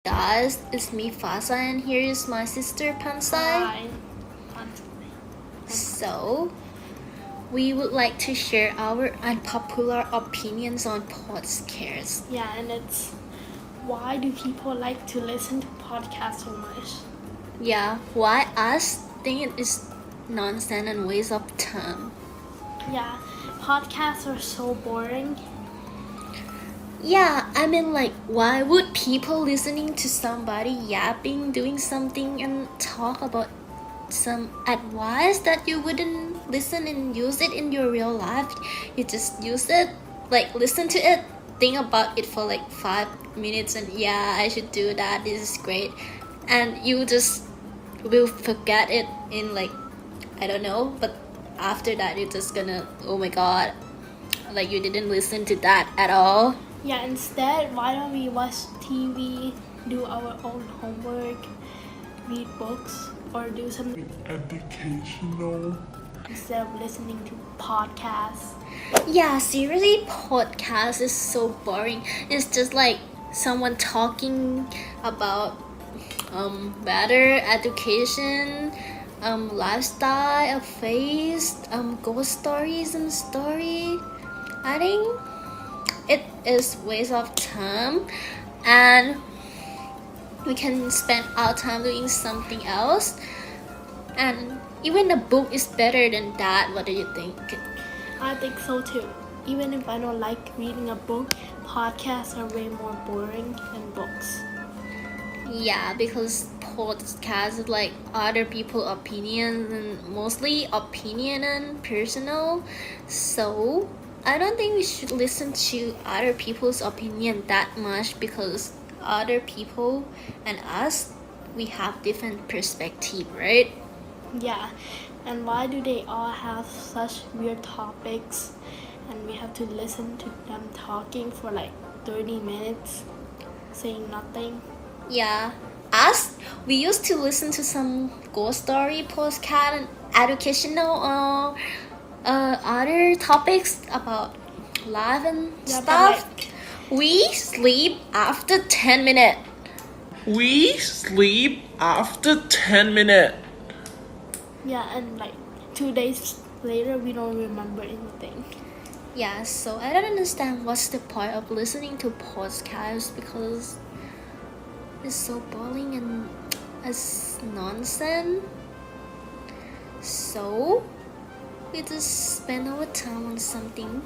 guys, it's me Pansai and here is my sister Pansai. Hi. So, we would like to share our unpopular opinions on podcasts. Yeah, and it's why do people like to listen to podcasts so much? Yeah, why us think it is nonsense and waste of time. Yeah, podcasts are so boring. Yeah, I mean why would people listening to somebody yapping, doing something and talk about some advice that you wouldn't listen and use it in your real life? You just use it, listen to it, think about it for 5 minutes and yeah, I should do that, this is great. And you just will forget it in I don't know, but after that you're just gonna, oh my god, you didn't listen to that at all. Yeah, instead, why don't we watch TV, do our own homework, read books, or do something educational instead of listening to podcasts? Yeah, seriously, podcast is so boring. It's just like someone talking about weather, education, lifestyle, face, ghost stories and story. I think it is waste of time, and we can spend our time doing something else. And even a book is better than that. What do you think? I think so too. Even if I don't like reading a book, podcasts are way more boring than books. Yeah, because podcasts is like other people's opinions and mostly opinion and personal. So I don't think we should listen to other people's opinion that much because other people and us, we have different perspective, right? Yeah, and why do they all have such weird topics and we have to listen to them talking for 30 minutes saying nothing? Yeah, us, we used to listen to some ghost story postcard and educational other topics about life and Yeah, stuff. but We sleep after 10 minutes. We sleep after 10 minutes. yeah, and 2 days later we don't remember anything. Yeah, so I don't understand what's the point of listening to podcasts because it's so boring and it's nonsense. So we just spend our time on something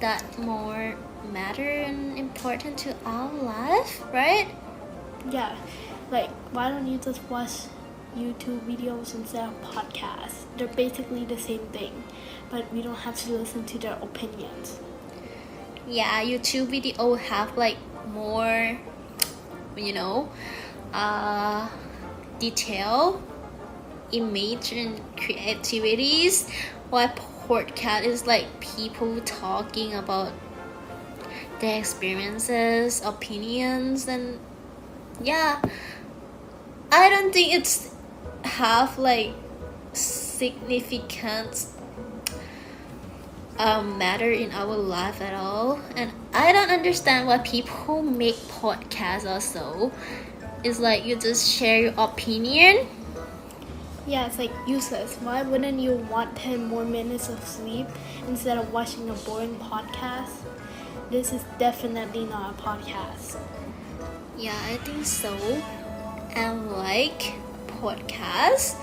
that more matter and important to our life, right? Yeah, why don't you just watch YouTube videos instead of podcasts? They're basically the same thing, but we don't have to listen to their opinions. Yeah, YouTube video have more, you know, detail, image and creativities, while podcast is people talking about their experiences, opinions, and yeah, I don't think it's have significant matter in our life at all. And I don't understand why people make podcasts also. It's you just share your opinion. Yeah, it's useless. Why wouldn't you want 10 more minutes of sleep instead of watching a boring podcast? This is definitely not a podcast. Yeah, I think so. And podcasts,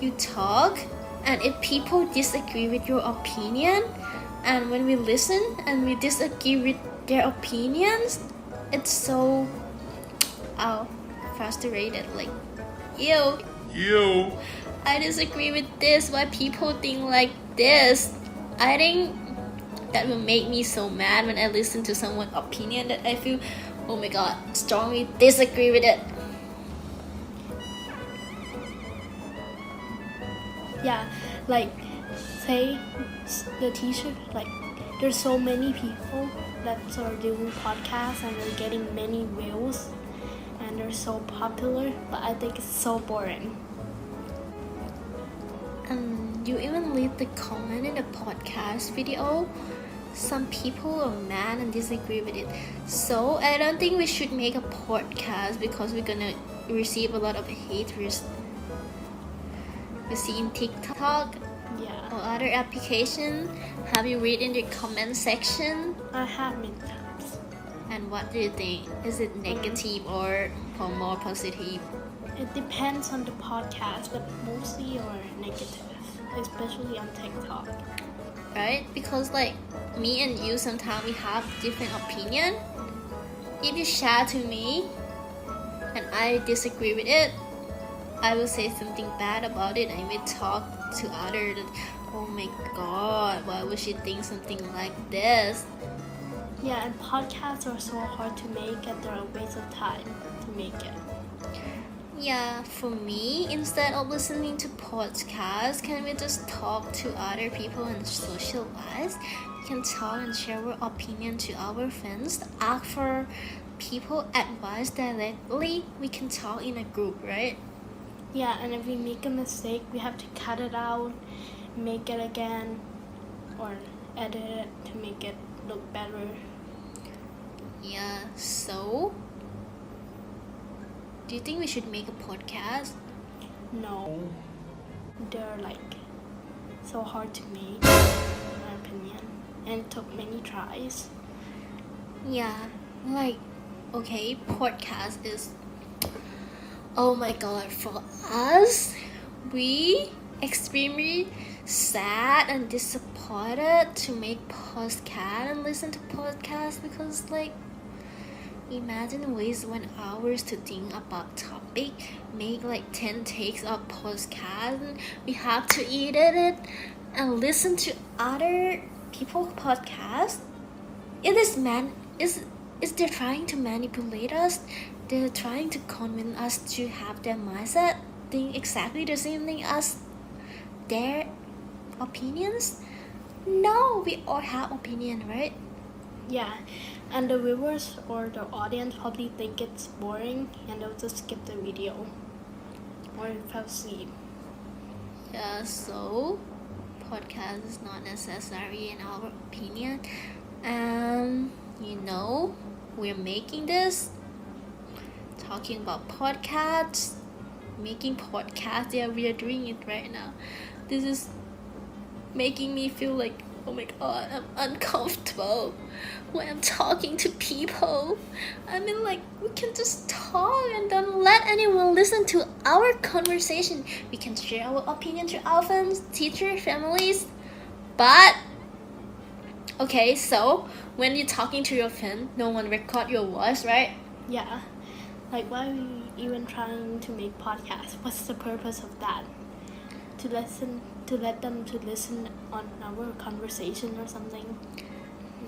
you talk, and if people disagree with your opinion, and when we listen and we disagree with their opinions, it's so frustrated. Ew, You. I disagree with this. Why people think like this? I think that will make me so mad when I listen to someone's opinion that I feel, oh my god, strongly disagree with it. Yeah, say the teacher, there's so many people that are doing podcasts and they're getting many views and they're so popular, but I think it's so boring. You even leave the comment in the podcast video some people are mad and disagree with it. So I don't think we should make a podcast because we're gonna receive a lot of haters. You see in TikTok Yeah, or other application. Have you read in the comment section? I have many times. And what do you think? Is it negative or more positive? It depends on the podcast, but mostly are negative, especially on TikTok. Right? Because like me and you sometimes we have different opinion. If you share to me and I disagree with it, I will say something bad about it. I may talk to others that, oh my god, why would she think something like this? Yeah, and podcasts are so hard to make and they're a waste of time to make it. Yeah, for me, instead of listening to podcasts, can we just talk to other people and socialize? We can talk and share our opinion to our friends, ask for people advice directly. We can talk in a group, right? Yeah, and if we make a mistake, we have to cut it out, make it again, or edit it to make it look better. Yeah, so do you think we should make a podcast? No, they're like so hard to make, in my opinion, and it took many tries. Yeah, like, okay, podcast is, oh my god, for us, we extremely sad and disappointed to make podcast and listen to podcasts because like, imagine waste 1 hour to think about topic, make like 10 takes of podcast, and we have to edit it and listen to other people podcast. It is they're trying to manipulate us. They're trying to convince us to have their mindset, think exactly the same thing as their opinions. No, we all have opinion, right? Yeah, and the viewers or the audience probably think it's boring and they'll just skip the video or fall asleep. Yeah, so podcast is not necessary in our opinion. And we're making this talking about podcasts, making podcasts. Yeah, we are doing it right now. This is making me feel like, oh my god, I'm uncomfortable when I'm talking to people. I mean, like, we can just talk and don't let anyone listen to our conversation. We can share our opinion to our friends, teachers, families. But, okay, so when you're talking to your friend, no one record your voice, right? Yeah, like why are we even trying to make podcasts? What's the purpose of that? To let them to listen on our conversation or something?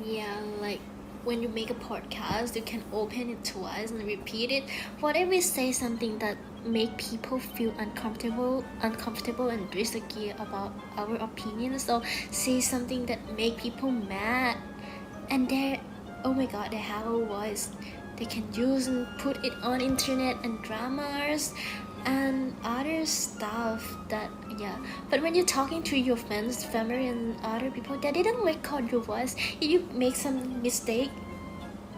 Yeah, like when you make a podcast, you can open it twice and repeat it. What if we say something that make people feel uncomfortable and disagree about our opinions? So say something that make people mad, and oh my god, they have a voice. They can use and put it on internet and dramas and other stuff that, yeah. But when you're talking to your friends, family and other people, they didn't record your voice. If you make some mistake,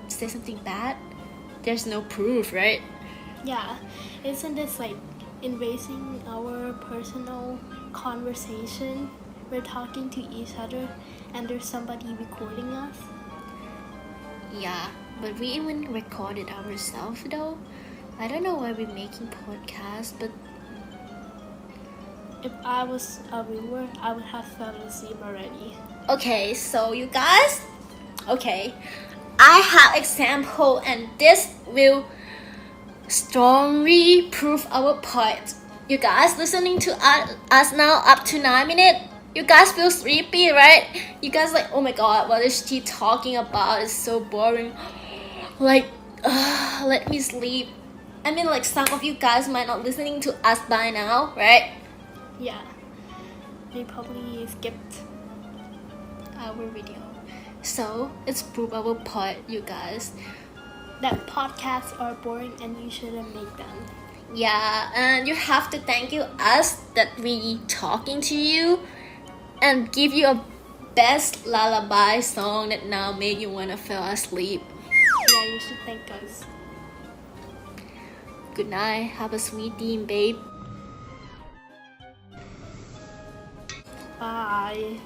say something bad, there's no proof, right? Yeah, isn't this like invading our personal conversation? We're talking to each other and there's somebody recording us. Yeah, but we even recorded ourselves though. I don't know why we're making podcasts, but If I was a viewer, I would have fell asleep already. okay, so you guys, okay, I have example and this will strongly prove our point. You guys listening to us now up to 9 minutes, you guys feel sleepy, right? You guys like, oh my god, what is she talking about? It's so boring. Like, let me sleep. I mean, like, some of you guys might not listening to us by now, right? Yeah, they probably skipped. Our video. So, it's prove our point, you guys. That podcasts are boring and you shouldn't make them. Yeah, and you have to thank you us that we talking to you and give you a best lullaby song that now make you wanna fall asleep. Yeah, you should thank us. Good night. Have a sweet dream, babe. Bye.